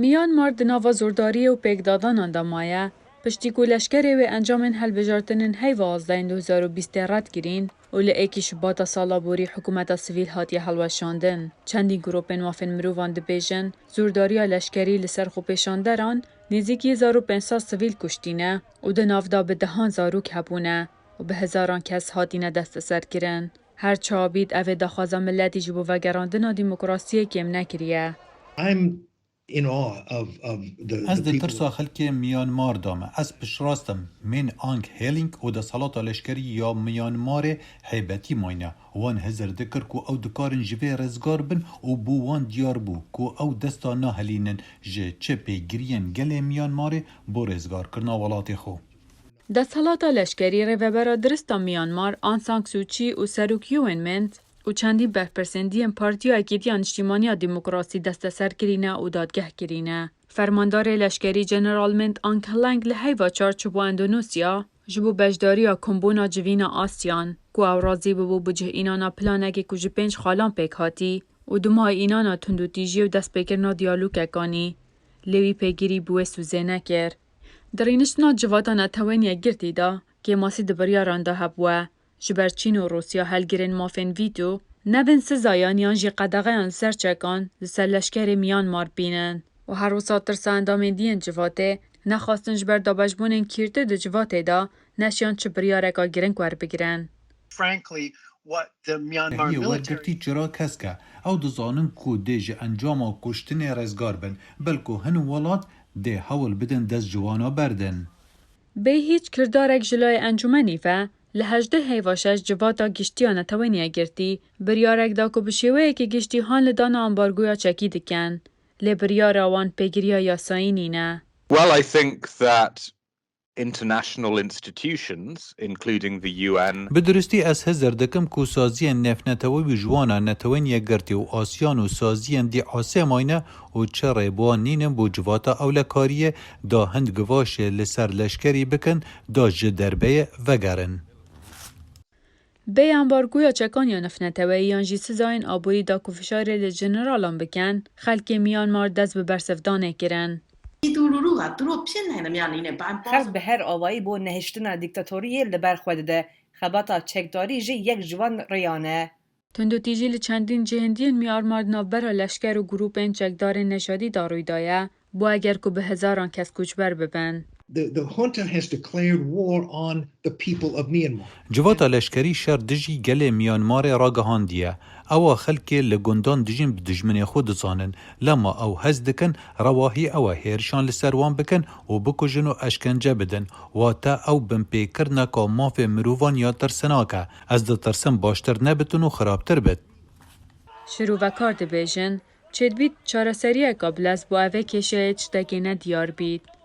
میانمار د ناوا زورداری و پێکدادانان دا مایه پشتی کو لشکری و انجامن هەڵبژارتنên heyva 2020 رد گرین و li êkî şibata sala borî hikûmeta sivîl hatiye helweşandin. Çendî grûpên mafên mirovan dibêjin zordariya leşkerî li ser xwepêşanderan nêzîkî 1500 sivîl kuştîne û di navda bi dehan zarok hebûne û bi hezaran kes hatîne desteserkirin. Her çabît ev ê daxwaza milletî ji bo vegerandina dîmokrasiyê kêm nekiriye. از ده ترسا خلک میانمار دامه از پشراستم من آنگ هیلینگ و ده سلاتا لشکری یا میانمار حیبتی ماینه وان هزر دکر کو او دکارن جوه رزگار بن و بو وان دیار بو کو او دستا ناهلینن جه چه پیگرین گل میانمار بو رزگار کرنا ولاتی خو. دەسەڵاتە لەشکری ڕێڤەبەرە درستە میانمار ئان سان سوچی و سەرۆک یوێن منت و چەندی بەرپرسەندیên Partiya Yekîtiya Niştimaniya Demokrasî desteserkirîne û dadgehkirîne. Fermandarê leşkerî General Mint Aung Hlaing li heyva çarçoba Endonûsya ji bo bejdariya kombûna civîna Asyan ku ew razî bibû bi cihînana planekê ku ji 5 xalan pêk hatî û du mahê înana tundûtîjiyê û destpêkirina diyalûgek lê wî pêgirî bi wê sûzê nekir. Di rêniştina civata neteweniya girtî da kê masî di biryaran de hebûye ji ber Çîn û Rûsya helgirên mafên vîto nevên sizayan yan jî qedexeyan li ser çekan li ser leşkerê Myanmar bînin û her wisa tirsa endamendiyên civatê nexwastin ji ber dabeşbûnên kîrtir di civatê da neşiyan çi biryareka giring werbigirin. هی ورگرتی چرا کس که او دزانن کو ده جه انجاما کشتن رزگار بن بلکو هنو ولات ده حول بدن دست جوانا بردن. بê hîç kirdarek ji layê encûmenî ve li 18 heyva 6 civata giştiya neteweniya girtî biryarek da ku bi şêweyekî giştî han li dana ambargoya çekî dikin. Lê biryara wan pêgiriya yasayî nîne. Well, I think that international institutions, including the UN, به درستی از هزار دکم کو سازی نفنتوی جوانا نتوین گرتی و آسیان و سازی دی آسماینه و چره بوان نینم بو جواتا اولکاریه دا هند گواش لسر لشکری بکن دا جدربه وگرن. Bê ambargoya çekaniya nefneteweyî yan jî sizayên aborî da ku fişarê li jeneralan bikin, xelkê Myanmar dest bi bersevdanê kirin. خلق به هر آوایی بو نهشتنا دیکتاتوری لبر خود ده خباتا چکداری جی یک جوان ریانه. Tundûtîjî li çendîn cihindiyên Myanmar navbera leşker û grûpên çekdarên neşadî da rûy daye, bû eger ku bi hezaran kes koçber bibin. The junta has declared war on the people of Myanmar. جواتا لشکری شر دجی گل میانمار راگهاندیه او خلک لگندان دجین بدجمن خود زانن لما او هز دکن رواهی او هیرشان لسروان بکن و بکجن و اشکنجه بدن و تا او بمپیکر نکا ماف مروان یا ترسناکه از ده ترسن باشتر نبتن و خرابتر بد. Şirûvekar dibêjin, çêdbît çareseriyeka bilez bo evê kêşeyê tiştekî ne diyar bît.